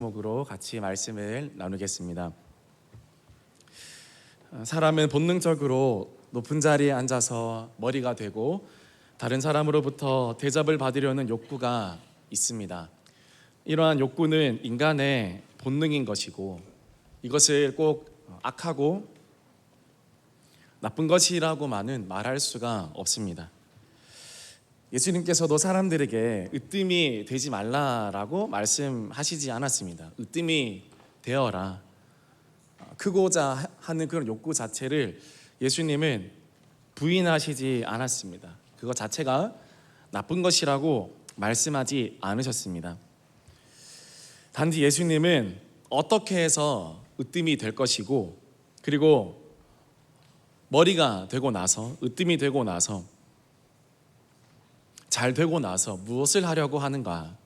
제목으로 같이 말씀을 나누겠습니다. 사람은 본능적으로 높은 자리에 앉아서 머리가 되고 다른 사람으로부터 대접을 받으려는 욕구가 있습니다. 이러한 욕구는 인간의 본능인 것이고 이것을 꼭 악하고 나쁜 것이라고만은 말할 수가 없습니다. 예수님께서도 사람들에게 으뜸이 되지 말라라고 말씀하시지 않았습니다. 으뜸이 되어라. 크고자 하는 그런 욕구 자체를 예수님은 부인하시지 않았습니다. 그것 자체가 나쁜 것이라고 말씀하지 않으셨습니다. 단지 예수님은 어떻게 해서 으뜸이 될 것이고, 그리고 머리가 되고 나서, 으뜸이 되고 나서, 잘 되고 나서 무엇을 하려고 하는가,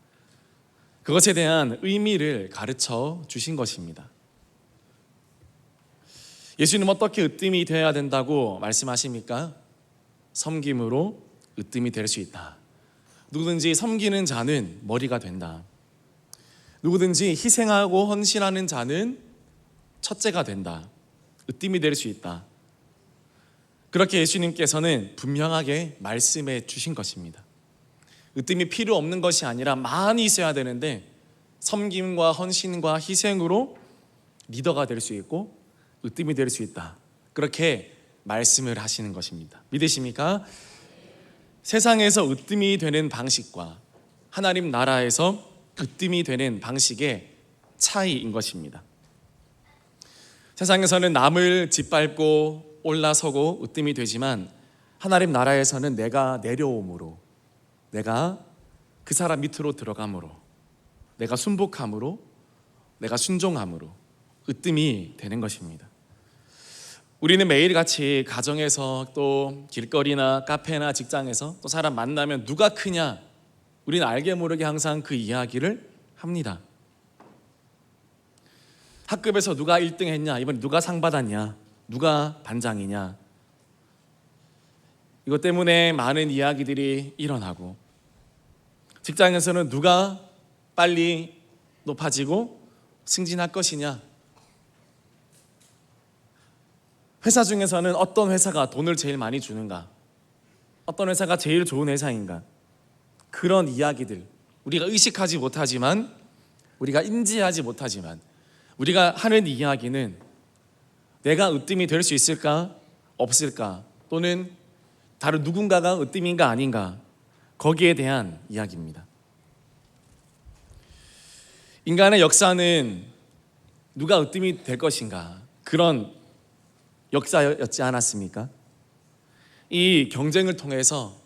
그것에 대한 의미를 가르쳐 주신 것입니다. 예수님 어떻게 으뜸이 되어야 된다고 말씀하십니까? 섬김으로 으뜸이 될 수 있다. 누구든지 섬기는 자는 머리가 된다. 누구든지 희생하고 헌신하는 자는 첫째가 된다. 으뜸이 될 수 있다. 그렇게 예수님께서는 분명하게 말씀해 주신 것입니다. 으뜸이 필요 없는 것이 아니라 많이 있어야 되는데 섬김과 헌신과 희생으로 리더가 될 수 있고 으뜸이 될 수 있다. 그렇게 말씀을 하시는 것입니다. 믿으십니까? 세상에서 으뜸이 되는 방식과 하나님 나라에서 으뜸이 되는 방식의 차이인 것입니다. 세상에서는 남을 짓밟고 올라서고 으뜸이 되지만 하나님 나라에서는 내가 내려옴으로, 내가 그 사람 밑으로 들어감으로, 내가 순복함으로, 내가 순종함으로 으뜸이 되는 것입니다. 우리는 매일같이 가정에서 또 길거리나 카페나 직장에서 또 사람 만나면 누가 크냐, 우리는 알게 모르게 항상 그 이야기를 합니다. 학급에서 누가 1등 했냐, 이번에 누가 상 받았냐, 누가 반장이냐, 이것 때문에 많은 이야기들이 일어나고, 직장에서는 누가 빨리 높아지고 승진할 것이냐, 회사 중에서는 어떤 회사가 돈을 제일 많이 주는가, 어떤 회사가 제일 좋은 회사인가, 그런 이야기들, 우리가 의식하지 못하지만, 우리가 인지하지 못하지만 우리가 하는 이야기는 내가 으뜸이 될 수 있을까 없을까, 또는 다른 누군가가 으뜸인가 아닌가, 거기에 대한 이야기입니다. 인간의 역사는 누가 으뜸이 될 것인가, 그런 역사였지 않았습니까? 이 경쟁을 통해서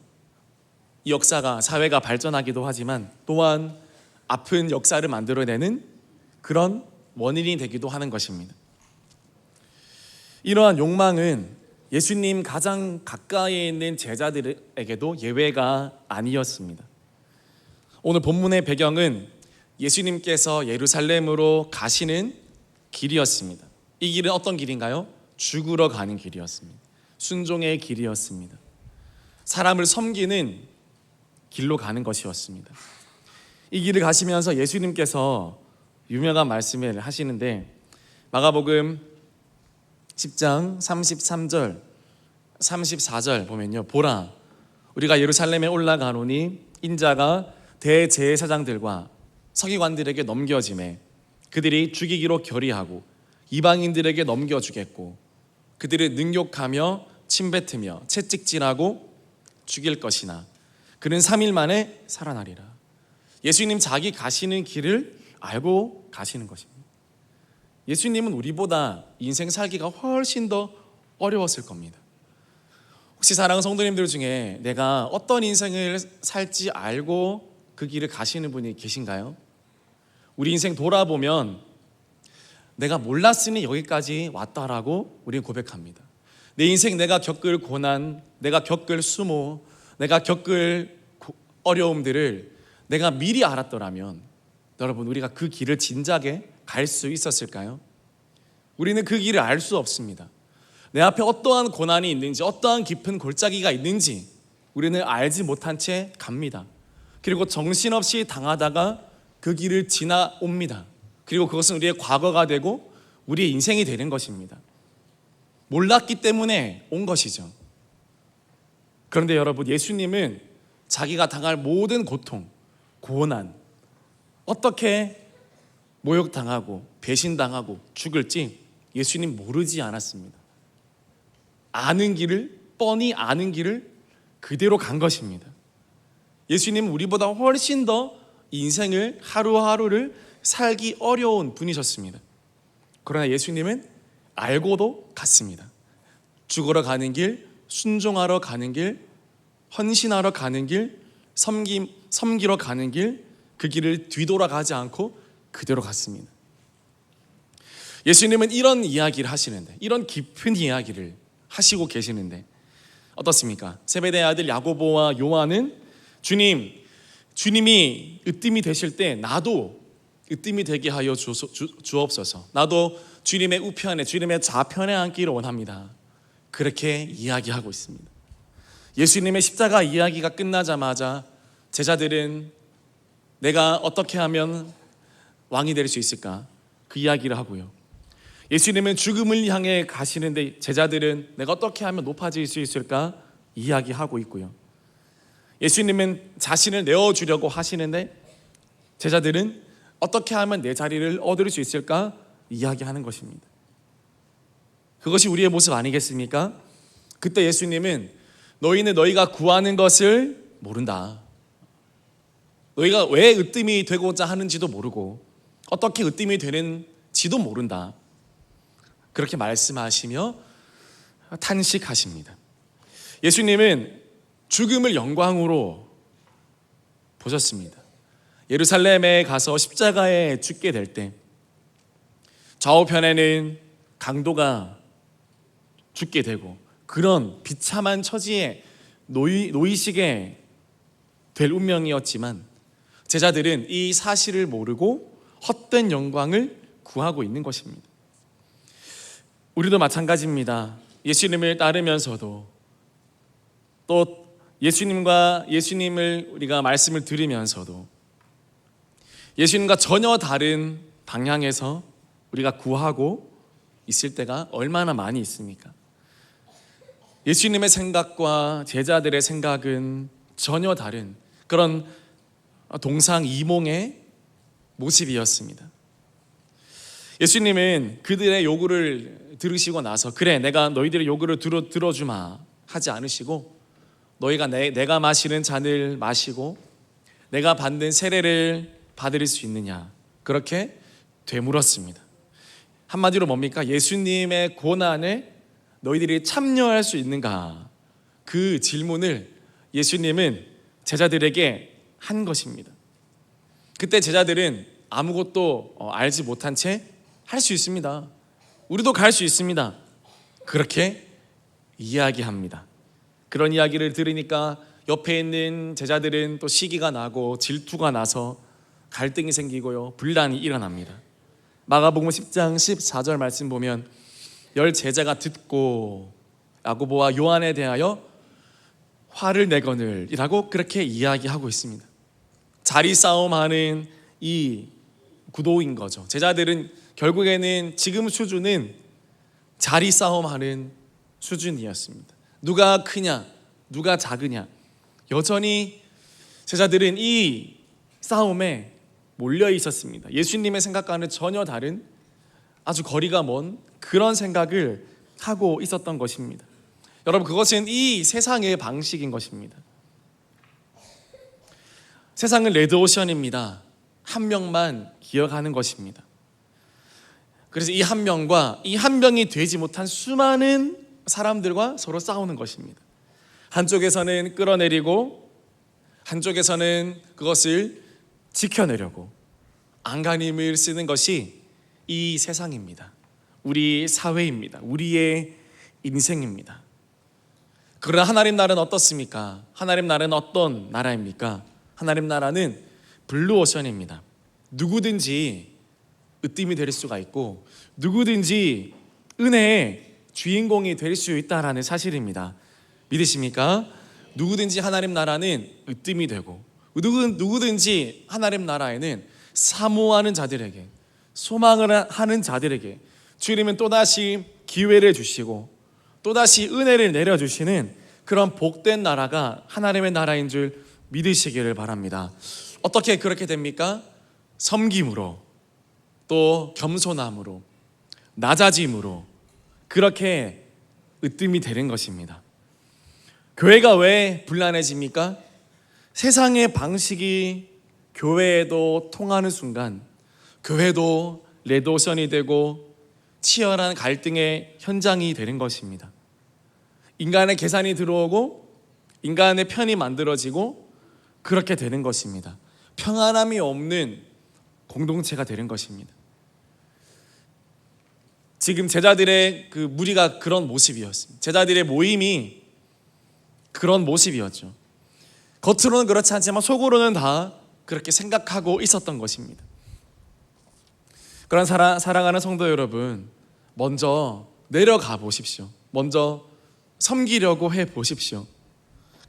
이 역사가, 사회가 발전하기도 하지만 또한 아픈 역사를 만들어내는 그런 원인이 되기도 하는 것입니다. 이러한 욕망은 예수님 가장 가까이 있는 제자들에게도 예외가 아니었습니다. 오늘 본문의 배경은 예수님께서 예루살렘으로 가시는 길이었습니다. 이 길은 어떤 길인가요? 죽으러 가는 길이었습니다. 순종의 길이었습니다. 사람을 섬기는 길로 가는 것이었습니다. 이 길을 가시면서 예수님께서 유명한 말씀을 하시는데, 마가복음 10장 33절 34절 보면요, 보라, 우리가 예루살렘에 올라가노니 인자가 대제사장들과 서기관들에게 넘겨지매 그들이 죽이기로 결의하고 이방인들에게 넘겨주겠고 그들을 능욕하며 침뱉으며 채찍질하고 죽일 것이나 그는 3일 만에 살아나리라. 예수님 자기 가시는 길을 알고 가시는 것입니다. 예수님은 우리보다 인생 살기가 훨씬 더 어려웠을 겁니다. 혹시 사랑하는 성도님들 중에 내가 어떤 인생을 살지 알고 그 길을 가시는 분이 계신가요? 우리 인생 돌아보면 내가 몰랐으니 여기까지 왔다라고 우리는 고백합니다. 내 인생 내가 겪을 고난, 내가 겪을 수모, 내가 겪을 어려움들을 내가 미리 알았더라면 여러분, 우리가 그 길을 진작에 갈 수 있었을까요? 우리는 그 길을 알 수 없습니다. 내 앞에 어떠한 고난이 있는지, 어떠한 깊은 골짜기가 있는지 우리는 알지 못한 채 갑니다. 그리고 정신없이 당하다가 그 길을 지나옵니다. 그리고 그것은 우리의 과거가 되고 우리의 인생이 되는 것입니다. 몰랐기 때문에 온 것이죠. 그런데 여러분, 예수님은 자기가 당할 모든 고통, 고난, 어떻게 모욕당하고 배신당하고 죽을지 예수님 모르지 않았습니다. 아는 길을, 뻔히 아는 길을 그대로 간 것입니다. 예수님은 우리보다 훨씬 더 인생을 하루하루를 살기 어려운 분이셨습니다. 그러나 예수님은 알고도 갔습니다. 죽으러 가는 길, 순종하러 가는 길, 헌신하러 가는 길, 섬기러 가는 길, 그 길을 뒤돌아가지 않고 그대로 갔습니다. 예수님은 이런 이야기를 하시는데, 이런 깊은 이야기를 하시고 계시는데 어떻습니까? 세베대의 아들 야고보와 요한은 주님이 으뜸이 되실 때 나도 으뜸이 되게 하여 주옵소서, 나도 주님의 우편에, 주님의 좌편에 앉기를 원합니다. 그렇게 이야기하고 있습니다. 예수님의 십자가 이야기가 끝나자마자 제자들은 내가 어떻게 하면 왕이 될 수 있을까? 그 이야기를 하고요. 예수님은 죽음을 향해 가시는데 제자들은 내가 어떻게 하면 높아질 수 있을까? 이야기하고 있고요. 예수님은 자신을 내어주려고 하시는데 제자들은 어떻게 하면 내 자리를 얻을 수 있을까? 이야기하는 것입니다. 그것이 우리의 모습 아니겠습니까? 그때 예수님은 너희는 너희가 구하는 것을 모른다. 너희가 왜 으뜸이 되고자 하는지도 모르고 어떻게 으뜸이 되는지도 모른다. 그렇게 말씀하시며 탄식하십니다. 예수님은 죽음을 영광으로 보셨습니다. 예루살렘에 가서 십자가에 죽게 될 때 좌우편에는 강도가 죽게 되고 그런 비참한 처지에 놓이시게 될 운명이었지만 제자들은 이 사실을 모르고 헛된 영광을 구하고 있는 것입니다. 우리도 마찬가지입니다. 예수님을 따르면서도 또 예수님을 우리가 말씀을 들으면서도 예수님과 전혀 다른 방향에서 우리가 구하고 있을 때가 얼마나 많이 있습니까? 예수님의 생각과 제자들의 생각은 전혀 다른 그런 동상이몽의 모습이었습니다. 예수님은 그들의 요구를 들으시고 나서 그래 내가 너희들의 요구를 들어주마 하지 않으시고 너희가 내가 마시는 잔을 마시고 내가 받는 세례를 받을 수 있느냐 그렇게 되물었습니다. 한마디로 뭡니까? 예수님의 고난에 너희들이 참여할 수 있는가? 그 질문을 예수님은 제자들에게 한 것입니다. 그때 제자들은 아무것도 알지 못한 채 할 수 있습니다. 우리도 갈 수 있습니다. 그렇게 이야기합니다. 그런 이야기를 들으니까 옆에 있는 제자들은 또 시기가 나고 질투가 나서 갈등이 생기고요. 분란이 일어납니다. 마가복음 10장 14절 말씀 보면 10 제자가 듣고 야고보와 요한에 대하여 화를 내거늘이라고 그렇게 이야기하고 있습니다. 자리 싸움하는 이 구도인 거죠. 제자들은 결국에는 지금 수준은 자리 싸움하는 수준이었습니다. 누가 크냐, 누가 작으냐. 여전히 제자들은 이 싸움에 몰려 있었습니다. 예수님의 생각과는 전혀 다른 아주 거리가 먼 그런 생각을 하고 있었던 것입니다. 여러분, 그것은 이 세상의 방식인 것입니다. 세상은 레드오션입니다. 한 명만 기억하는 것입니다. 그래서 이 한 명과 이 한 명이 되지 못한 수많은 사람들과 서로 싸우는 것입니다. 한쪽에서는 끌어내리고 한쪽에서는 그것을 지켜내려고 안간힘을 쓰는 것이 이 세상입니다. 우리 사회입니다. 우리의 인생입니다. 그러나 하나님 나라는 어떻습니까? 하나님 나라는 어떤 나라입니까? 하나님 나라는 블루오션입니다. 누구든지 으뜸이 될 수가 있고 누구든지 은혜의 주인공이 될 수 있다라는 사실입니다. 믿으십니까? 누구든지 하나님 나라는 으뜸이 되고 누구든지 하나님 나라에는 사모하는 자들에게 소망을 하는 자들에게 주님은 또다시 기회를 주시고 또다시 은혜를 내려주시는 그런 복된 나라가 하나님의 나라인 줄 믿으시기를 바랍니다. 어떻게 그렇게 됩니까? 섬김으로, 또 겸손함으로, 낮아짐으로 그렇게 으뜸이 되는 것입니다. 교회가 왜 불안해집니까? 세상의 방식이 교회에도 통하는 순간 교회도 레드오션이 되고 치열한 갈등의 현장이 되는 것입니다. 인간의 계산이 들어오고 인간의 편이 만들어지고 그렇게 되는 것입니다. 평안함이 없는 공동체가 되는 것입니다. 지금 제자들의 그 무리가 그런 모습이었습니다. 제자들의 모임이 그런 모습이었죠. 겉으로는 그렇지 않지만 속으로는 다 그렇게 생각하고 있었던 것입니다. 그런 사랑하는 성도 여러분, 먼저 내려가 보십시오. 먼저 섬기려고 해 보십시오.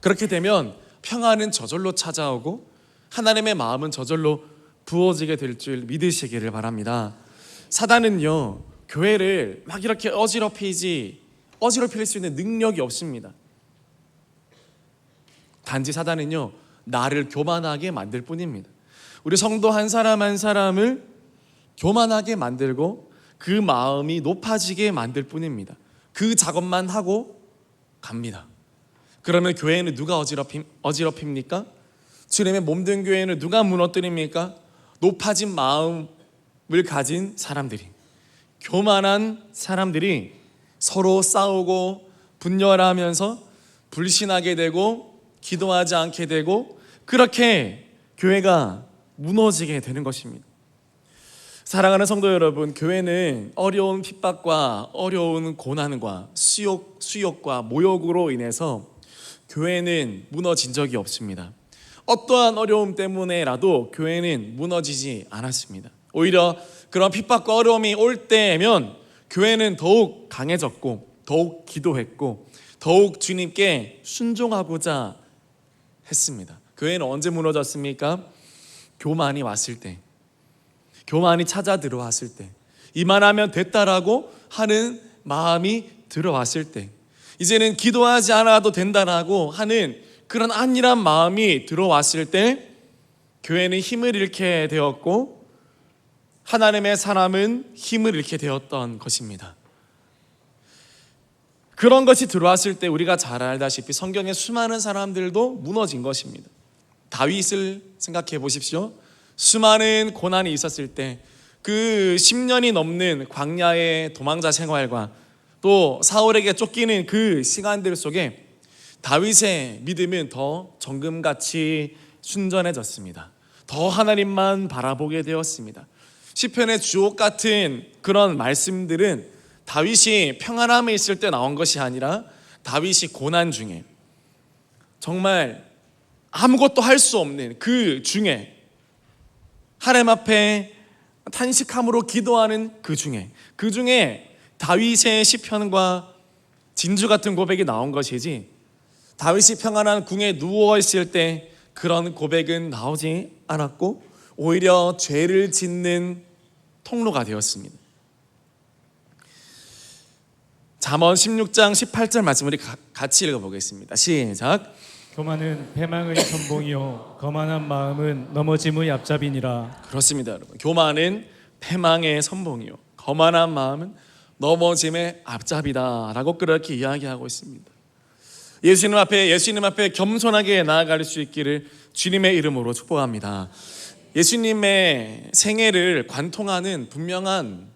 그렇게 되면 평안은 저절로 찾아오고 하나님의 마음은 저절로 부어지게 될 줄 믿으시기를 바랍니다. 사단은요, 교회를 막 이렇게 어지럽힐 수 있는 능력이 없습니다. 단지 사단은요, 나를 교만하게 만들 뿐입니다. 우리 성도 한 사람 한 사람을 교만하게 만들고 그 마음이 높아지게 만들 뿐입니다. 그 작업만 하고 갑니다. 그러면 교회는 누가 어지럽힙니까? 주님의 몸된 교회는 누가 무너뜨립니까? 높아진 마음을 가진 사람들이, 교만한 사람들이 서로 싸우고 분열하면서 불신하게 되고 기도하지 않게 되고 그렇게 교회가 무너지게 되는 것입니다. 사랑하는 성도 여러분, 교회는 어려운 핍박과 어려운 고난과 수욕과 모욕으로 인해서 교회는 무너진 적이 없습니다. 어떠한 어려움 때문에라도 교회는 무너지지 않았습니다. 오히려 그런 핍박과 어려움이 올 때면 교회는 더욱 강해졌고 더욱 기도했고 더욱 주님께 순종하고자 했습니다. 교회는 언제 무너졌습니까? 교만이 왔을 때, 교만이 찾아 들어왔을 때, 이만하면 됐다라고 하는 마음이 들어왔을 때, 이제는 기도하지 않아도 된다라고 하는 그런 안일한 마음이 들어왔을 때 교회는 힘을 잃게 되었고 하나님의 사람은 힘을 잃게 되었던 것입니다. 그런 것이 들어왔을 때 우리가 잘 알다시피 성경의 수많은 사람들도 무너진 것입니다. 다윗을 생각해 보십시오. 수많은 고난이 있었을 때 그 10년이 넘는 광야의 도망자 생활과 또 사울에게 쫓기는 그 시간들 속에 다윗의 믿음은 더 정금같이 순전해졌습니다. 더 하나님만 바라보게 되었습니다. 시편의 주옥 같은 그런 말씀들은 다윗이 평안함에 있을 때 나온 것이 아니라 다윗이 고난 중에 정말 아무것도 할 수 없는 그 중에 하나님 앞에 탄식함으로 기도하는 그 중에 다윗의 시편과 진주 같은 고백이 나온 것이지 다윗이 평안한 궁에 누워 있을 때 그런 고백은 나오지 않았고 오히려 죄를 짓는 통로가 되었습니다. 잠언 16장 18절 말씀 우리 같이 읽어보겠습니다. 시작. 교만은 패망의 선봉이요 거만한 마음은 넘어짐의 앞잡이니라. 그렇습니다, 여러분. 교만은 패망의 선봉이요 거만한 마음은 넘어짐의 앞잡이다라고 그렇게 이야기하고 있습니다. 예수님 앞에 겸손하게 나아갈 수 있기를 주님의 이름으로 축복합니다. 예수님의 생애를 관통하는 분명한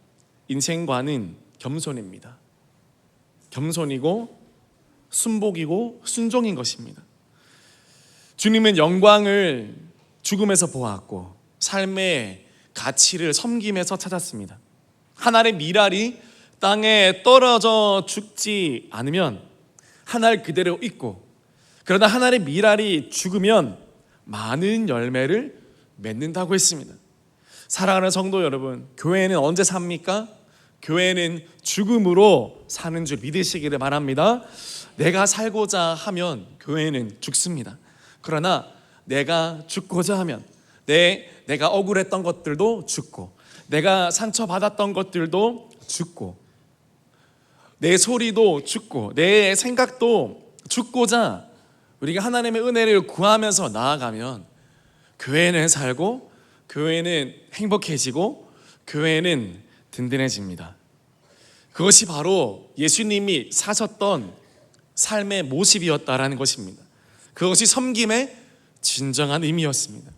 인생관은 겸손입니다. 겸손이고 순복이고 순종인 것입니다. 주님은 영광을 죽음에서 보았고 삶의 가치를 섬김에서 찾았습니다. 하늘의 미랄이 땅에 떨어져 죽지 않으면 하늘 그대로 있고 그러나 하늘의 미랄이 죽으면 많은 열매를 맺는다고 했습니다. 사랑하는 성도 여러분, 교회는 언제 삽니까? 교회는 죽음으로 사는 줄 믿으시기를 바랍니다. 내가 살고자 하면 교회는 죽습니다. 그러나 내가 죽고자 하면 내가 억울했던 것들도 죽고 내가 상처받았던 것들도 죽고, 내 소리도 죽고, 내 생각도 죽고자 우리가 하나님의 은혜를 구하면서 나아가면 교회는 살고, 교회는 행복해지고, 교회는 든든해집니다. 그것이 바로 예수님이 사셨던 삶의 모습이었다라는 것입니다. 그것이 섬김의 진정한 의미였습니다.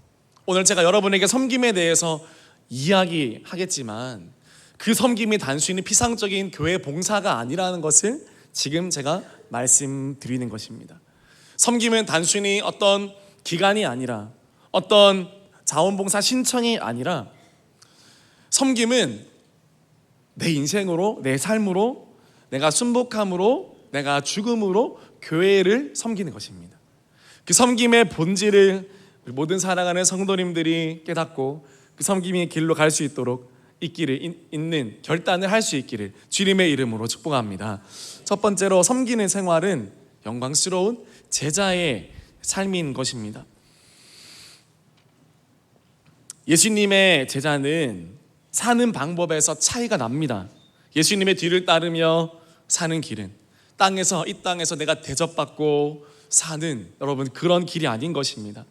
오늘 제가 여러분에게 섬김에 대해서 이야기하겠지만 그 섬김이 단순히 피상적인 교회 봉사가 아니라는 것을 지금 제가 말씀드리는 것입니다. 섬김은 단순히 어떤 기간이 아니라, 어떤 자원봉사 신청이 아니라, 섬김은 내 인생으로, 내 삶으로, 내가 순복함으로, 내가 죽음으로 교회를 섬기는 것입니다. 그 섬김의 본질을 모든 사랑하는 성도님들이 깨닫고 그 섬김의 길로 갈 수 있도록 있는 결단을 할 수 있기를 주님의 이름으로 축복합니다. 첫 번째로, 섬기는 생활은 영광스러운 제자의 삶인 것입니다. 예수님의 제자는 사는 방법에서 차이가 납니다. 예수님의 뒤를 따르며 사는 길은 이 땅에서 내가 대접받고 사는, 여러분, 그런 길이 아닌 것입니다.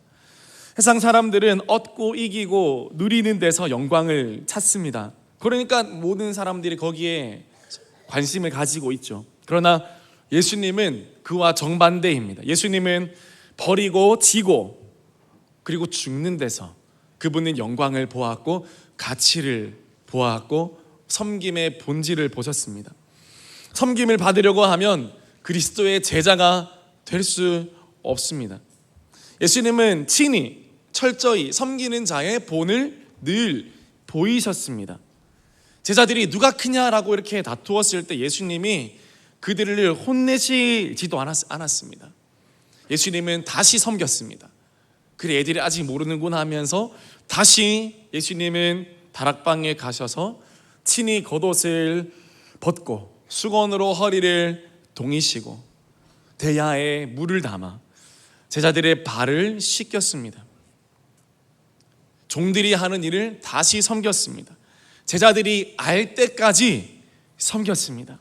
세상 사람들은 얻고 이기고 누리는 데서 영광을 찾습니다. 그러니까 모든 사람들이 거기에 관심을 가지고 있죠. 그러나 예수님은 그와 정반대입니다. 예수님은 버리고 지고 그리고 죽는 데서 그분은 영광을 보았고 가치를 보았고 섬김의 본질을 보셨습니다. 섬김을 받으려고 하면 그리스도의 제자가 될 수 없습니다. 예수님은 친히 철저히 섬기는 자의 본을 늘 보이셨습니다. 제자들이 누가 크냐라고 이렇게 다투었을 때 예수님이 그들을 혼내시지도 않았습니다. 예수님은 다시 섬겼습니다. 그래, 애들이 아직 모르는구나 하면서 다시 예수님은 다락방에 가셔서 친히 겉옷을 벗고 수건으로 허리를 동이시고 대야에 물을 담아 제자들의 발을 씻겼습니다. 종들이 하는 일을 다시 섬겼습니다. 제자들이 알 때까지 섬겼습니다.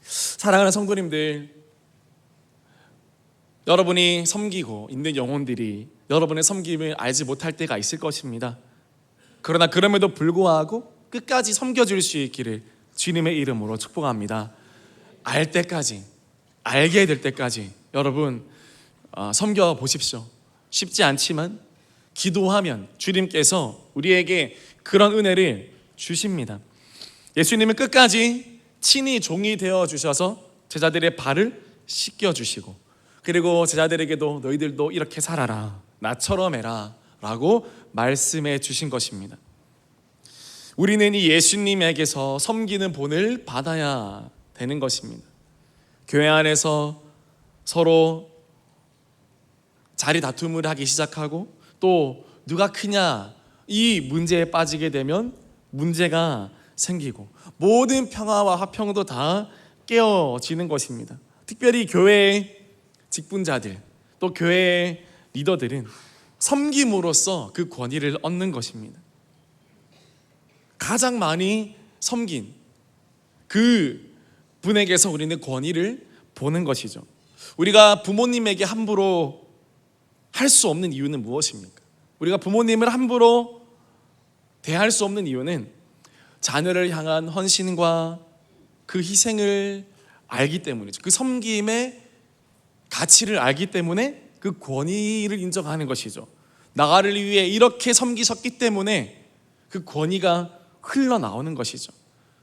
사랑하는 성도님들, 여러분이 섬기고 있는 영혼들이 여러분의 섬김을 알지 못할 때가 있을 것입니다. 그러나 그럼에도 불구하고 끝까지 섬겨줄 수 있기를 주님의 이름으로 축복합니다. 알 때까지, 알게 될 때까지 여러분 섬겨 보십시오. 쉽지 않지만 기도하면 주님께서 우리에게 그런 은혜를 주십니다. 예수님은 끝까지 친히 종이 되어 주셔서 제자들의 발을 씻겨 주시고, 그리고 제자들에게도 너희들도 이렇게 살아라, 나처럼 해라 라고 말씀해 주신 것입니다. 우리는 이 예수님에게서 섬기는 본을 받아야 되는 것입니다. 교회 안에서 서로 자리 다툼을 하기 시작하고 또 누가 크냐 이 문제에 빠지게 되면 문제가 생기고 모든 평화와 화평도 다 깨어지는 것입니다. 특별히 교회의 직분자들 또 교회의 리더들은 섬김으로써 그 권위를 얻는 것입니다. 가장 많이 섬긴 그 분에게서 우리는 권위를 보는 것이죠. 우리가 부모님에게 함부로 할 수 없는 이유는 무엇입니까? 우리가 부모님을 함부로 대할 수 없는 이유는 자녀를 향한 헌신과 그 희생을 알기 때문이죠. 그 섬김의 가치를 알기 때문에 그 권위를 인정하는 것이죠. 나를 위해 이렇게 섬기셨기 때문에 그 권위가 흘러나오는 것이죠.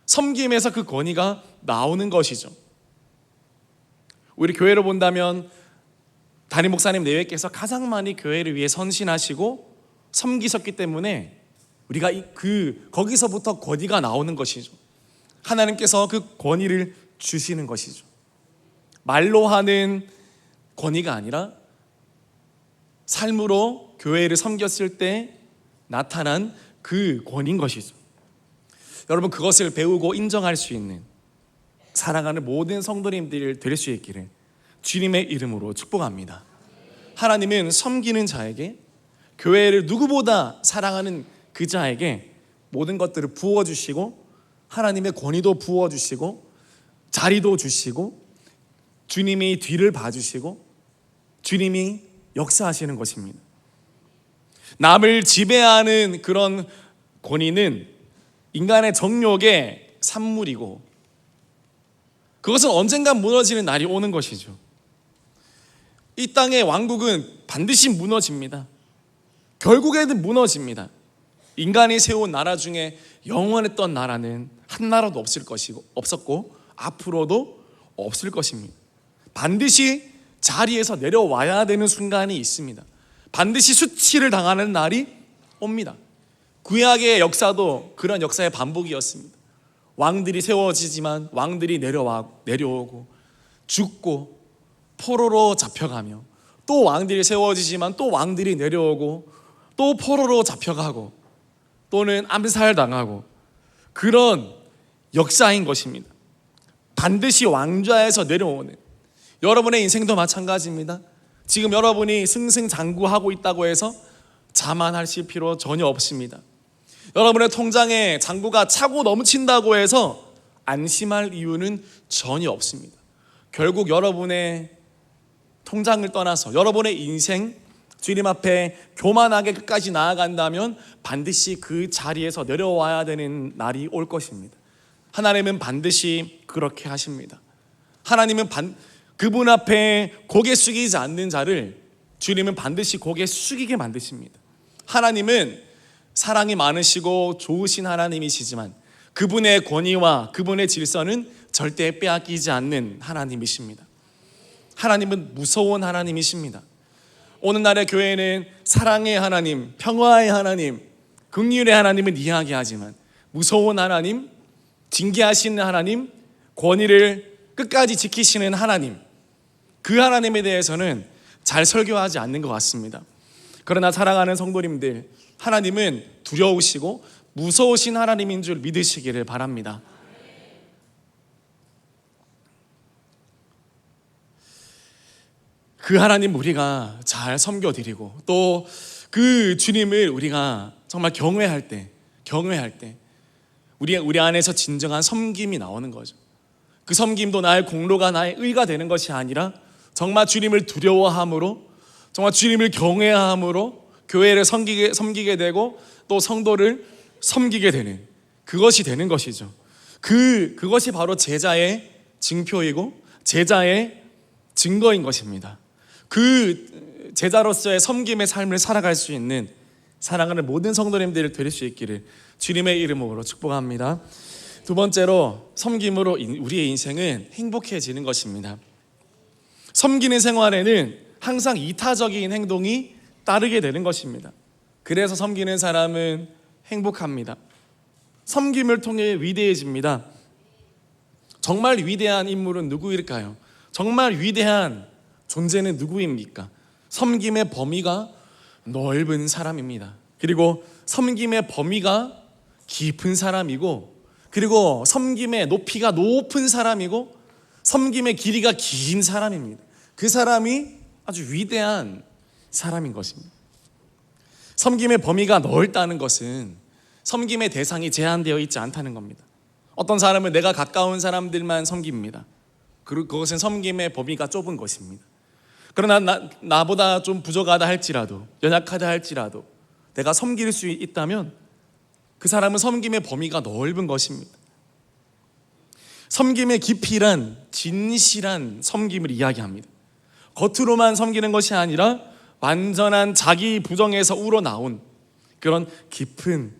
섬김에서 그 권위가 나오는 것이죠. 우리 교회로 본다면 담임 목사님 내외께서 가장 많이 교회를 위해 헌신하시고 섬기셨기 때문에 우리가 거기서부터 권위가 나오는 것이죠. 하나님께서 그 권위를 주시는 것이죠. 말로 하는 권위가 아니라 삶으로 교회를 섬겼을 때 나타난 그 권위인 것이죠. 여러분, 그것을 배우고 인정할 수 있는 사랑하는 모든 성도님들이 될 수 있기를 주님의 이름으로 축복합니다. 하나님은 섬기는 자에게, 교회를 누구보다 사랑하는 그 자에게 모든 것들을 부어주시고 하나님의 권위도 부어주시고 자리도 주시고 주님이 뒤를 봐주시고 주님이 역사하시는 것입니다. 남을 지배하는 그런 권위는 인간의 정욕의 산물이고 그것은 언젠간 무너지는 날이 오는 것이죠. 이 땅의 왕국은 반드시 무너집니다. 결국에는 무너집니다. 인간이 세운 나라 중에 영원했던 나라는 한 나라도 없었고 앞으로도 없을 것입니다. 반드시 자리에서 내려와야 되는 순간이 있습니다. 반드시 수치를 당하는 날이 옵니다. 구약의 역사도 그런 역사의 반복이었습니다. 왕들이 세워지지만 왕들이 내려오고 죽고 포로로 잡혀가며 또 왕들이 세워지지만 또 왕들이 내려오고 또 포로로 잡혀가고 또는 암살당하고 그런 역사인 것입니다. 반드시 왕좌에서 내려오는 여러분의 인생도 마찬가지입니다. 지금 여러분이 승승장구하고 있다고 해서 자만하실 필요 전혀 없습니다. 여러분의 통장에 잔고가 차고 넘친다고 해서 안심할 이유는 전혀 없습니다. 결국 여러분의 통장을 떠나서 여러분의 인생 주님 앞에 교만하게 끝까지 나아간다면 반드시 그 자리에서 내려와야 되는 날이 올 것입니다. 하나님은 반드시 그렇게 하십니다. 하나님은 그분 앞에 고개 숙이지 않는 자를 주님은 반드시 고개 숙이게 만드십니다. 하나님은 사랑이 많으시고 좋으신 하나님이시지만 그분의 권위와 그분의 질서는 절대 빼앗기지 않는 하나님이십니다. 하나님은 무서운 하나님이십니다. 오늘날의 교회는 사랑의 하나님, 평화의 하나님, 긍휼의 하나님을 이야기하지만 무서운 하나님, 징계하시는 하나님, 권위를 끝까지 지키시는 하나님, 그 하나님에 대해서는 잘 설교하지 않는 것 같습니다. 그러나 사랑하는 성도님들, 하나님은 두려우시고 무서우신 하나님인 줄 믿으시기를 바랍니다. 그 하나님 우리가 잘 섬겨드리고 또 그 주님을 우리가 정말 경외할 때 우리 안에서 진정한 섬김이 나오는 거죠. 그 섬김도 나의 공로가 나의 의가 되는 것이 아니라 정말 주님을 두려워함으로 정말 주님을 경외함으로 교회를 섬기게 되고 또 성도를 섬기게 되는 그것이 되는 것이죠. 그것이 바로 제자의 증표이고 제자의 증거인 것입니다. 그 제자로서의 섬김의 삶을 살아갈 수 있는 사랑하는 모든 성도님들을 드릴 수 있기를 주님의 이름으로 축복합니다. 두 번째로 섬김으로 우리의 인생은 행복해지는 것입니다. 섬기는 생활에는 항상 이타적인 행동이 따르게 되는 것입니다. 그래서 섬기는 사람은 행복합니다. 섬김을 통해 위대해집니다. 정말 위대한 인물은 누구일까요? 정말 위대한 존재는 누구입니까? 섬김의 범위가 넓은 사람입니다. 그리고 섬김의 범위가 깊은 사람이고 그리고 섬김의 높이가 높은 사람이고 섬김의 길이가 긴 사람입니다. 그 사람이 아주 위대한 사람인 것입니다. 섬김의 범위가 넓다는 것은 섬김의 대상이 제한되어 있지 않다는 겁니다. 어떤 사람은 내가 가까운 사람들만 섬깁니다. 그것은 섬김의 범위가 좁은 것입니다. 그러나 나보다 좀 부족하다 할지라도 연약하다 할지라도 내가 섬길 수 있다면 그 사람은 섬김의 범위가 넓은 것입니다. 섬김의 깊이란 진실한 섬김을 이야기합니다. 겉으로만 섬기는 것이 아니라 완전한 자기 부정에서 우러나온 그런 깊은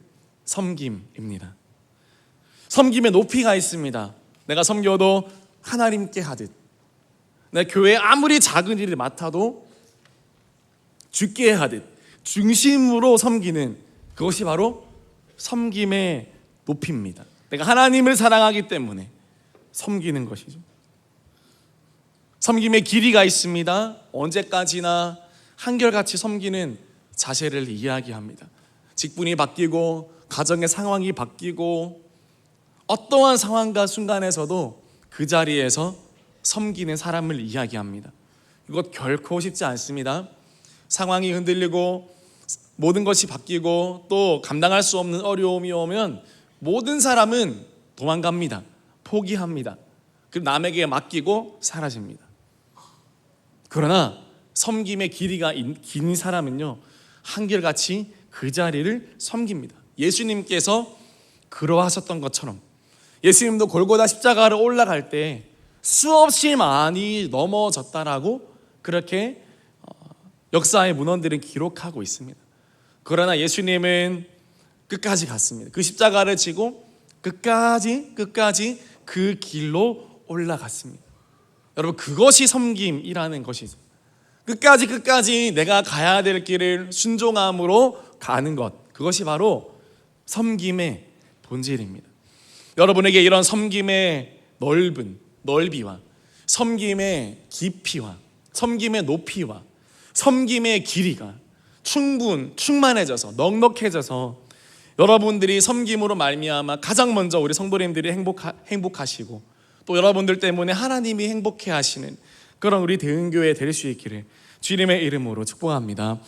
섬김입니다. 섬김의 높이가 있습니다. 내가 섬겨도 하나님께 하듯 내 교회에 아무리 작은 일을 맡아도 주께 하듯 중심으로 섬기는 그것이 바로 섬김의 높이입니다. 내가 하나님을 사랑하기 때문에 섬기는 것이죠. 섬김의 길이가 있습니다. 언제까지나 한결같이 섬기는 자세를 이야기합니다. 직분이 바뀌고 가정의 상황이 바뀌고 어떠한 상황과 순간에서도 그 자리에서 섬기는 사람을 이야기합니다. 이것 결코 쉽지 않습니다. 상황이 흔들리고 모든 것이 바뀌고 또 감당할 수 없는 어려움이 오면 모든 사람은 도망갑니다. 포기합니다. 그리고 남에게 맡기고 사라집니다. 그러나 섬김의 길이가 긴 사람은요, 한결같이 그 자리를 섬깁니다. 예수님께서 그러하셨던 것처럼 예수님도 골고다 십자가를 올라갈 때 수없이 많이 넘어졌다라고 그렇게 역사의 문헌들은 기록하고 있습니다. 그러나 예수님은 끝까지 갔습니다. 그 십자가를 지고 끝까지 그 길로 올라갔습니다. 여러분, 그것이 섬김이라는 것이죠. 끝까지 내가 가야 될 길을 순종함으로 가는 것, 그것이 바로 섬김의 본질입니다. 여러분에게 이런 섬김의 넓이와 섬김의 깊이와 섬김의 높이와 섬김의 길이가 충만해져서 넉넉해져서 여러분들이 섬김으로 말미암아 가장 먼저 우리 성도님들이 행복하시고 또 여러분들 때문에 하나님이 행복해 하시는 그런 우리 대흥교회 될 수 있기를 주님의 이름으로 축복합니다.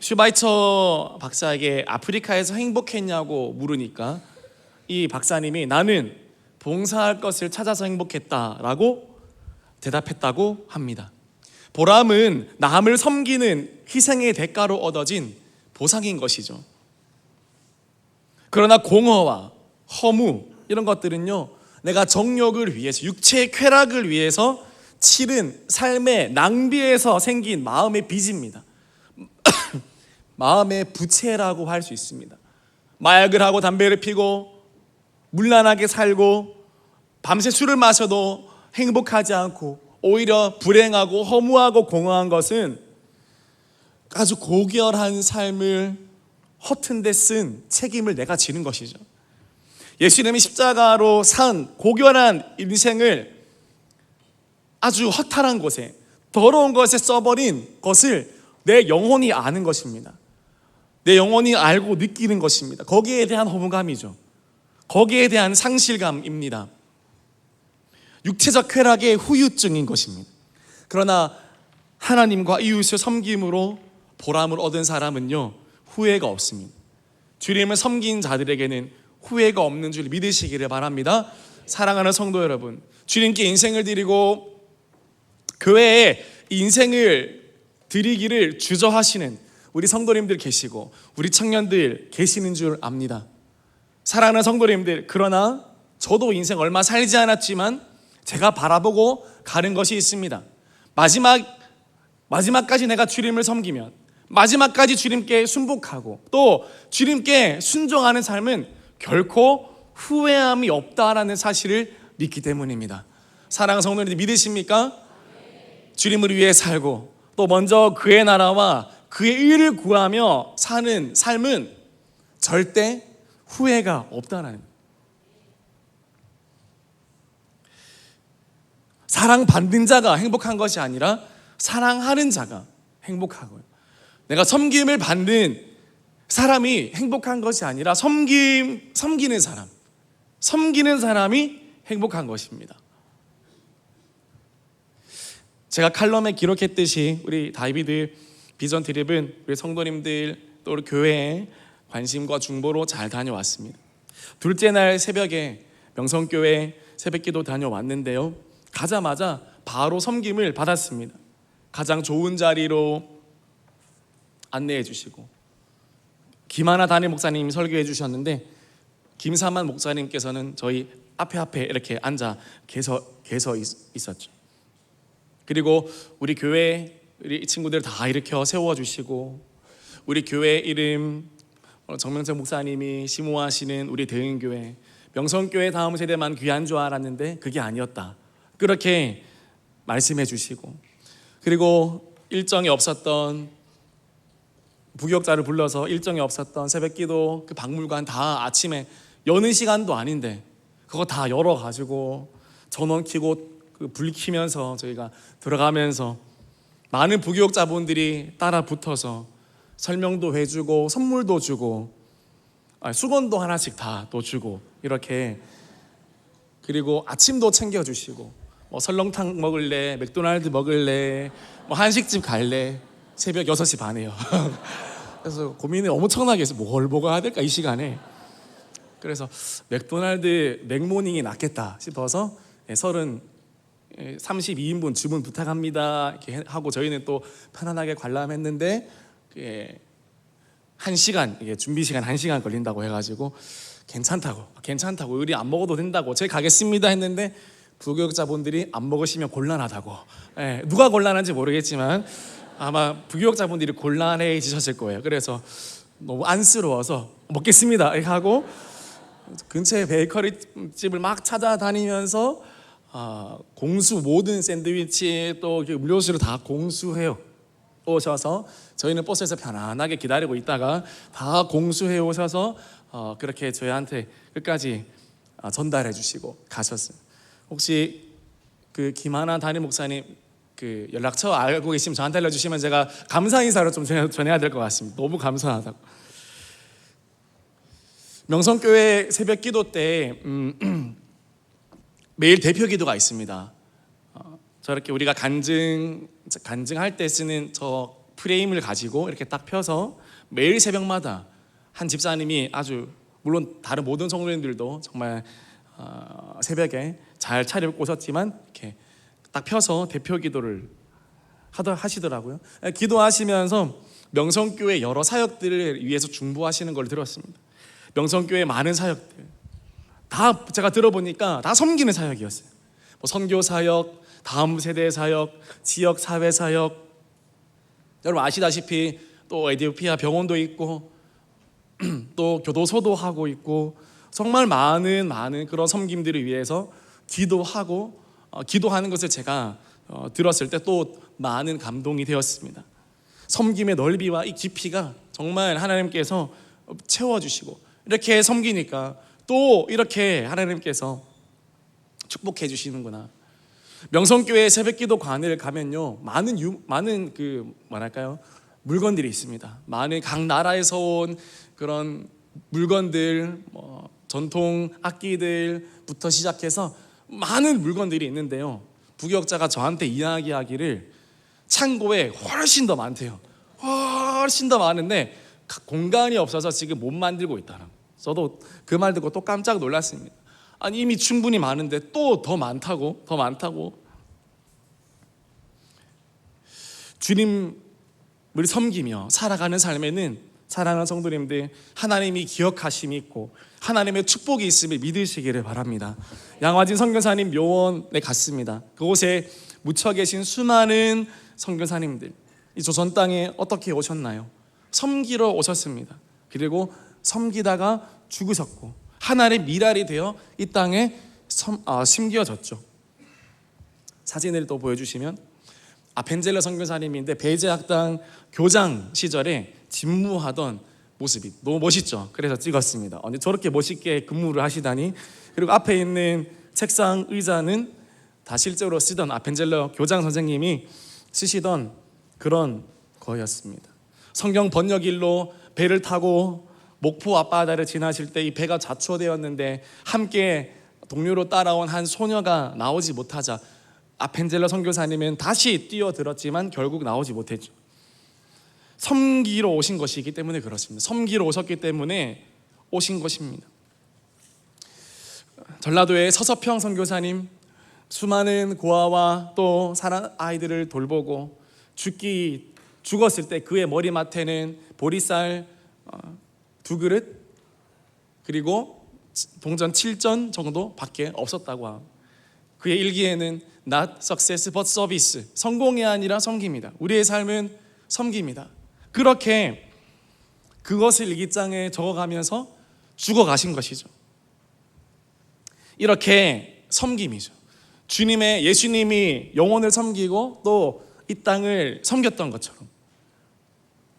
슈바이처 박사에게 아프리카에서 행복했냐고 물으니까 이 박사님이 나는 봉사할 것을 찾아서 행복했다라고 대답했다고 합니다. 보람은 남을 섬기는 희생의 대가로 얻어진 보상인 것이죠. 그러나 공허와 허무 이런 것들은요, 내가 정욕을 위해서, 육체의 쾌락을 위해서 치른 삶의 낭비에서 생긴 마음의 빚입니다. 마음의 부채라고 할 수 있습니다. 마약을 하고 담배를 피고 문란하게 살고 밤새 술을 마셔도 행복하지 않고 오히려 불행하고 허무하고 공허한 것은 아주 고결한 삶을 허튼 데 쓴 책임을 내가 지는 것이죠. 예수님이 십자가로 산 고결한 인생을 아주 허탈한 곳에, 더러운 것에 써버린 것을 내 영혼이 아는 것입니다. 내 영혼이 알고 느끼는 것입니다. 거기에 대한 허무감이죠. 거기에 대한 상실감입니다. 육체적 쾌락의 후유증인 것입니다. 그러나 하나님과 이웃을 섬김으로 보람을 얻은 사람은요, 후회가 없습니다. 주님을 섬긴 자들에게는 후회가 없는 줄 믿으시기를 바랍니다. 사랑하는 성도 여러분, 주님께 인생을 드리고 교회에 인생을 드리기를 주저하시는 우리 성도님들 계시고 우리 청년들 계시는 줄 압니다. 사랑하는 성도님들, 그러나 저도 인생 얼마 살지 않았지만 제가 바라보고 가는 것이 있습니다. 마지막까지 내가 주님을 섬기면, 마지막까지 주님께 순복하고 또 주님께 순종하는 삶은 결코 후회함이 없다라는 사실을 믿기 때문입니다. 사랑하는 성도님들, 믿으십니까? 주님을 위해 살고 또 먼저 그의 나라와 그의 의를 구하며 사는 삶은 절대 후회가 없다는 거예요. 사랑받는 자가 행복한 것이 아니라 사랑하는 자가 행복하고요. 내가 섬김을 받는 사람이 행복한 것이 아니라 섬기는 사람이 행복한 것입니다. 제가 칼럼에 기록했듯이 우리 다이비드 비전 트립은 우리 성도님들 또 우리 교회에 관심과 중보로 잘 다녀왔습니다. 둘째 날 새벽에 명성교회 새벽기도 다녀왔는데요, 가자마자 바로 섬김을 받았습니다. 가장 좋은 자리로 안내해 주시고 김하나 담임 목사님이 설교해 주셨는데 김사만 목사님께서는 저희 앞에 이렇게 앉아 계서 있었죠. 그리고 우리 교회 우리 친구들 다 일으켜 세워주시고 우리 교회 이름 정명철 목사님이 심호하시는 우리 대흥교회 명성교회 다음 세대만 귀한 줄 알았는데 그게 아니었다, 그렇게 말씀해 주시고, 그리고 일정이 없었던 부교역자를 불러서 일정이 없었던 새벽기도 그 박물관 다 아침에 여는 시간도 아닌데 그거 다 열어가지고 전원 켜고 그 불 켜면서 저희가 들어가면서 많은 부교역자분들이 따라 붙어서 설명도 해주고 선물도 주고 수건도 하나씩 다 또 주고 이렇게, 그리고 아침도 챙겨주시고 뭐 설렁탕 먹을래, 맥도날드 먹을래, 뭐 한식집 갈래, 새벽 6시 반에요. 그래서 고민을 엄청나게 해서 뭘 먹어야 될까 이 시간에. 그래서 맥도날드 맥모닝이 낫겠다 싶어서 32인분 주문 부탁합니다 이렇게 하고 저희는 또 편안하게 관람했는데 1시간 이게 준비 시간 1시간 걸린다고 해가지고 괜찮다고 우리 안 먹어도 된다고 저희 가겠습니다 했는데 부교육자분들이 안 먹으시면 곤란하다고. 누가 곤란한지 모르겠지만 아마 부교육자분들이 곤란해지셨을 거예요. 그래서 너무 안쓰러워서 먹겠습니다 이렇게 하고 근처에 베이커리 집을 막 찾아다니면서 공수 모든 샌드위치 또 음료수를 다 공수해요 오셔서 저희는 버스에서 편안하게 기다리고 있다가 다 공수해 오셔서 그렇게 저희한테 끝까지 전달해 주시고 가셨어요. 혹시 그 김하나 담임 목사님 그 연락처 알고 계시면 저한테 알려주시면 제가 감사 인사를 좀 전해야 될 것 같습니다. 너무 감사하다고. 명성교회 새벽기도 때 매일 대표 기도가 있습니다. 저렇게 우리가 간증할 때 쓰는 저 프레임을 가지고 이렇게 딱 펴서 매일 새벽마다 한 집사님이 아주 물론 다른 모든 성도님들도 정말 새벽에 잘 차려입고 오셨지만 이렇게 딱 펴서 대표 기도를 하시더라고요. 기도하시면서 명성교회 여러 사역들을 위해서 중보하시는 걸 들었습니다. 명성교회 많은 사역들 다 제가 들어보니까 다 섬기는 사역이었어요. 뭐 선교 사역, 다음 세대 사역, 지역 사회 사역. 여러분 아시다시피 또 에티오피아 병원도 있고 또 교도소도 하고 있고 정말 많은 그런 섬김들을 위해서 기도하고 기도하는 것을 제가 들었을 때 또 많은 감동이 되었습니다. 섬김의 넓이와 이 깊이가 정말 하나님께서 채워주시고 이렇게 섬기니까 또 이렇게 하나님께서 축복해 주시는구나. 명성교회 새벽기도관을 가면요 많은 그 뭐랄까요 물건들이 있습니다. 많은 각 나라에서 온 그런 물건들, 전통 악기들부터 시작해서 많은 물건들이 있는데요. 부교역자가 저한테 이야기하기를 창고에 훨씬 더 많대요. 훨씬 더 많은데 공간이 없어서 지금 못 만들고 있다는. 저도 그 말 듣고 또 깜짝 놀랐습니다. 아니 이미 충분히 많은데 또 더 많다고. 주님을 섬기며 살아가는 삶에는 사랑하는 성도님들 하나님이 기억하심이 있고 하나님의 축복이 있음을 믿으시기를 바랍니다. 양화진 선교사님 묘원에 갔습니다. 그곳에 묻혀 계신 수많은 선교사님들 이 조선 땅에 어떻게 오셨나요? 섬기러 오셨습니다. 그리고 섬기다가 죽으셨고 하나님의 미랄이 되어 이 땅에 심겨졌죠. 사진을 또 보여주시면 아펜젤러 선교사님인데 배제학당 교장 시절에 집무하던 모습이 너무 멋있죠. 그래서 찍었습니다. 저렇게 멋있게 근무를 하시다니. 그리고 앞에 있는 책상 의자는 다 실제로 쓰던 아펜젤러 교장 선생님이 쓰시던 그런 거였습니다. 성경 번역일로 배를 타고 목포 앞바다를 지나실 때 이 배가 좌초되었는데 함께 동료로 따라온 한 소녀가 나오지 못하자 아펜젤러 선교사님은 다시 뛰어들었지만 결국 나오지 못했죠. 섬기러 오신 것이기 때문에 그렇습니다. 섬기러 오셨기 때문에 오신 것입니다. 전라도의 서서평 선교사님 수많은 고아와 또 사랑 아이들을 돌보고 죽었을 때 그의 머리맡에는 보리쌀 2그릇 그리고 동전 7전 정도밖에 없었다고 합니다. 그의 일기에는 not success but service, 성공이 아니라 섬깁니다. 우리의 삶은 섬깁니다. 그렇게 그것을 일기장에 적어가면서 죽어가신 것이죠. 이렇게 섬김이죠. 예수님이 영혼을 섬기고 또 이 땅을 섬겼던 것처럼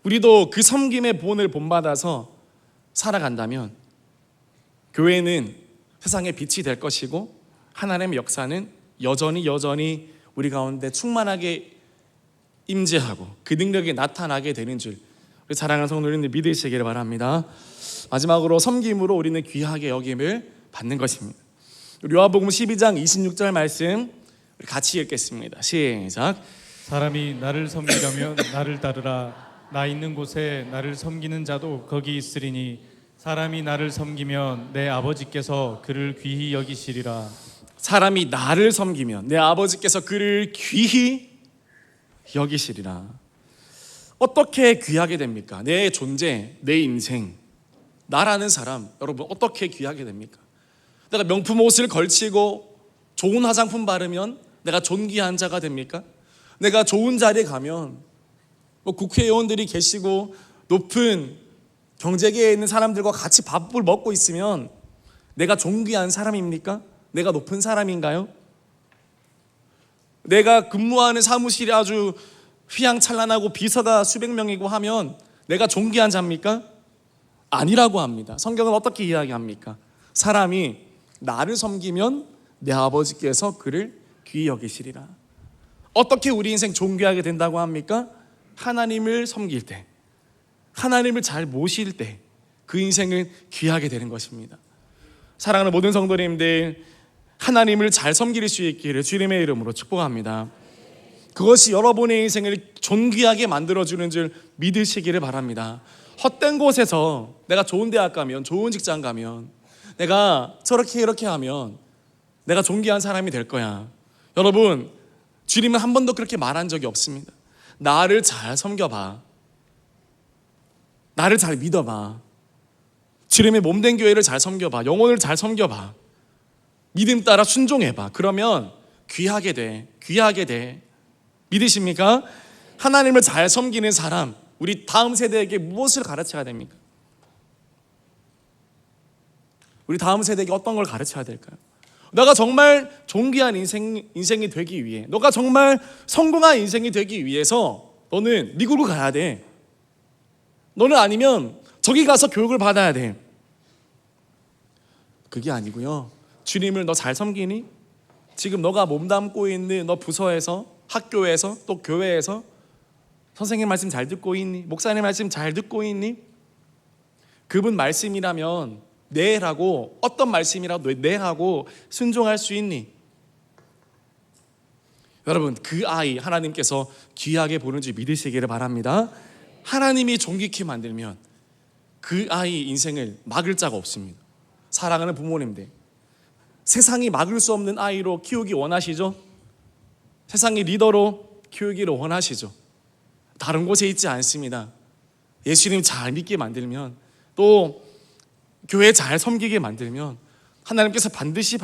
우리도 그 섬김의 본을 본받아서 살아간다면 교회는 세상의 빛이 될 것이고 하나님의 역사는 여전히 우리 가운데 충만하게 임재하고 그 능력이 나타나게 되는 줄 우리 사랑하는 성도님들 믿으시기를 바랍니다. 마지막으로 섬김으로 우리는 귀하게 여김을 받는 것입니다. 요한복음 12장 26절 말씀 우리 같이 읽겠습니다. 시작. 사람이 나를 섬기려면 나를 따르라. 나 있는 곳에 나를 섬기는 자도 거기 있으리니 사람이 나를 섬기면 내 아버지께서 그를 귀히 여기시리라. 사람이 나를 섬기면 내 아버지께서 그를 귀히 여기시리라. 어떻게 귀하게 됩니까? 내 존재, 내 인생, 나라는 사람, 여러분 어떻게 귀하게 됩니까? 내가 명품 옷을 걸치고 좋은 화장품 바르면 내가 존귀한 자가 됩니까? 내가 좋은 자리에 가면 뭐 국회의원들이 계시고 높은 경제계에 있는 사람들과 같이 밥을 먹고 있으면 내가 존귀한 사람입니까? 내가 높은 사람인가요? 내가 근무하는 사무실이 아주 휘황찬란하고 비서가 수백 명이고 하면 내가 존귀한 자입니까? 아니라고 합니다. 성경은 어떻게 이야기합니까? 사람이 나를 섬기면 내 아버지께서 그를 귀히 여기시리라. 어떻게 우리 인생 존귀하게 된다고 합니까? 하나님을 섬길 때, 하나님을 잘 모실 때 그 인생은 귀하게 되는 것입니다. 사랑하는 모든 성도님들, 하나님을 잘 섬길 수 있기를 주님의 이름으로 축복합니다. 그것이 여러분의 인생을 존귀하게 만들어주는 줄 믿으시기를 바랍니다. 헛된 곳에서 내가 좋은 대학 가면, 좋은 직장 가면, 내가 저렇게 이렇게 하면 내가 존귀한 사람이 될 거야. 여러분, 주님은 한 번도 그렇게 말한 적이 없습니다. 나를 잘 섬겨봐. 나를 잘 믿어봐. 주님의 몸된 교회를 잘 섬겨봐. 영혼을 잘 섬겨봐. 믿음 따라 순종해봐. 그러면 귀하게 돼. 귀하게 돼. 믿으십니까? 하나님을 잘 섬기는 사람, 우리 다음 세대에게 무엇을 가르쳐야 됩니까? 우리 다음 세대에게 어떤 걸 가르쳐야 될까요? 너가 정말 존귀한 인생이 되기 위해, 너가 정말 성공한 인생이 되기 위해서 너는 미국을 가야 돼. 너는 아니면 저기 가서 교육을 받아야 돼. 그게 아니고요. 주님을 너 잘 섬기니? 지금 너가 몸담고 있는 너 부서에서, 학교에서, 또 교회에서 선생님 말씀 잘 듣고 있니? 목사님 말씀 잘 듣고 있니? 그분 말씀이라면 네라고, 어떤 말씀이라도 네라고 순종할 수 있니? 여러분, 그 아이 하나님께서 귀하게 보는 줄 믿으시기를 바랍니다. 하나님이 존귀케 만들면 그 아이 인생을 막을 자가 없습니다. 사랑하는 부모님들, 세상이 막을 수 없는 아이로 키우기 원하시죠? 세상의 리더로 키우기를 원하시죠? 다른 곳에 있지 않습니다. 예수님 잘 믿게 만들면, 또 교회 잘 섬기게 만들면 하나님께서 반드시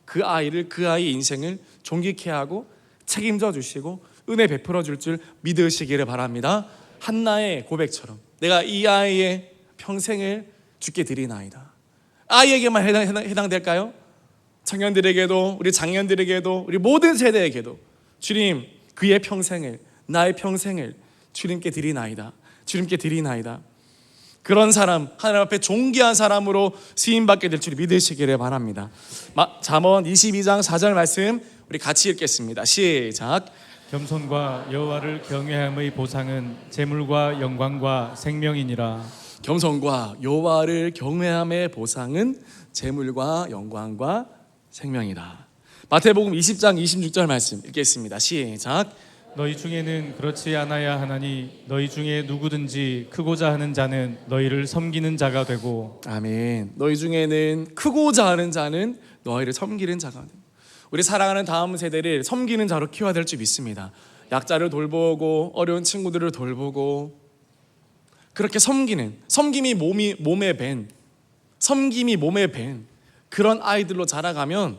그 아이의 인생을 존귀케 하고 책임져 주시고 은혜 베풀어 줄 믿으시기를 바랍니다. 한나의 고백처럼 내가 이 아이의 평생을 주께 드리나이다. 아이에게만 해당될까요? 청년들에게도, 우리 장년들에게도, 우리 모든 세대에게도 주님, 그의 평생을, 나의 평생을 주님께 드리나이다. 주님께 드리나이다. 그런 사람, 하나님 앞에 존귀한 사람으로 쓰임받게 될 줄 믿으시기를 바랍니다. 잠언 22장 4절 말씀 우리 같이 읽겠습니다. 시작. 겸손과 여호와를 경외함의 보상은 재물과 영광과 생명이니라. 겸손과 여호와를 경외함의 보상은 재물과 영광과 생명이다. 마태복음 20장 26절 말씀 읽겠습니다. 시작. 너희 중에는 그렇지 않아야 하나니 너희 중에 누구든지 크고자 하는 자는 너희를 섬기는 자가 되고. 아멘. 너희 중에는 크고자 하는 자는 너희를 섬기는 자가 되고. 우리 사랑하는 다음 세대를 섬기는 자로 키워야 될 줄 믿습니다. 약자를 돌보고 어려운 친구들을 돌보고, 그렇게 섬김이 몸에 밴 그런 아이들로 자라가면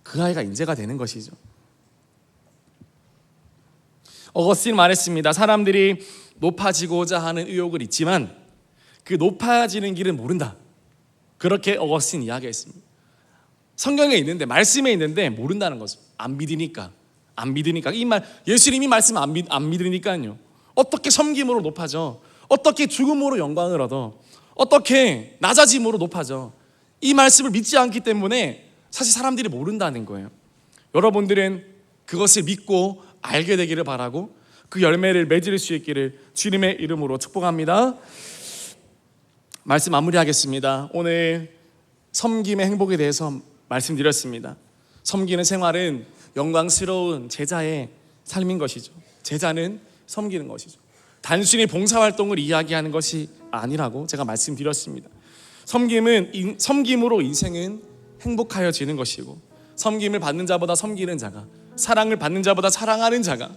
그 아이가 인재가 되는 것이죠. 어거스틴 말했습니다. 사람들이 높아지고자 하는 의욕은 있지만 그 높아지는 길은 모른다. 그렇게 어거스틴 이야기했습니다. 성경에 있는데, 말씀에 있는데 모른다는 거죠. 안 믿으니까. 이 말, 예수님이 말씀 안 믿으니까요. 어떻게 섬김으로 높아져? 어떻게 죽음으로 영광을 얻어? 어떻게 낮아짐으로 높아져? 이 말씀을 믿지 않기 때문에 사실 사람들이 모른다는 거예요. 여러분들은 그것을 믿고 알게 되기를 바라고 그 열매를 맺을 수 있기를 주님의 이름으로 축복합니다. 말씀 마무리하겠습니다. 오늘 섬김의 행복에 대해서 말씀드렸습니다. 섬기는 생활은 영광스러운 제자의 삶인 것이죠. 제자는 섬기는 것이죠. 단순히 봉사활동을 이야기하는 것이 아니라고 제가 말씀드렸습니다. 섬김으로 인생은 행복하여지는 것이고, 섬김을 받는 자보다 섬기는 자가, 사랑을 받는 자보다 사랑하는 자가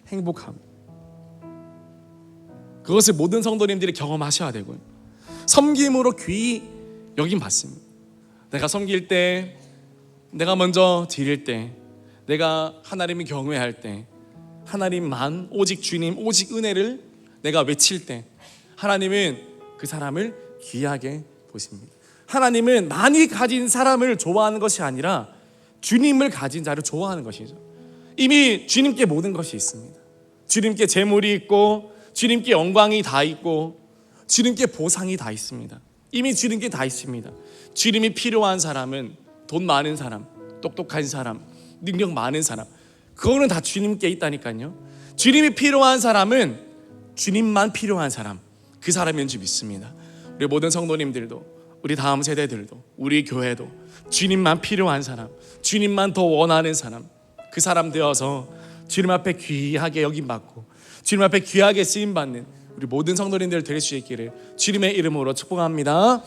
행복하고, 그것을 모든 성도님들이 경험하셔야 되고요. 섬김으로 귀히 여김 받습니다. 내가 섬길 때, 내가 먼저 드릴 때, 내가 하나님을 경외할 때, 하나님만, 오직 주님, 오직 은혜를 내가 외칠 때, 하나님은 그 사람을 귀하게 보십니다. 하나님은 많이 가진 사람을 좋아하는 것이 아니라 주님을 가진 자를 좋아하는 것이죠. 이미 주님께 모든 것이 있습니다. 주님께 재물이 있고, 주님께 영광이 다 있고, 주님께 보상이 다 있습니다. 이미 주님께 다 있습니다. 주님이 필요한 사람은 돈 많은 사람, 똑똑한 사람, 능력 많은 사람, 그거는 다 주님께 있다니까요. 주님이 필요한 사람은 주님만 필요한 사람, 그 사람인 줄 믿습니다. 우리 모든 성도님들도, 우리 다음 세대들도, 우리 교회도 주님만 필요한 사람, 주님만 더 원하는 사람, 그 사람 되어서 주님 앞에 귀하게 여김받고 주님 앞에 귀하게 쓰임받는 우리 모든 성도님들 될 수 있기를 주님의 이름으로 축복합니다.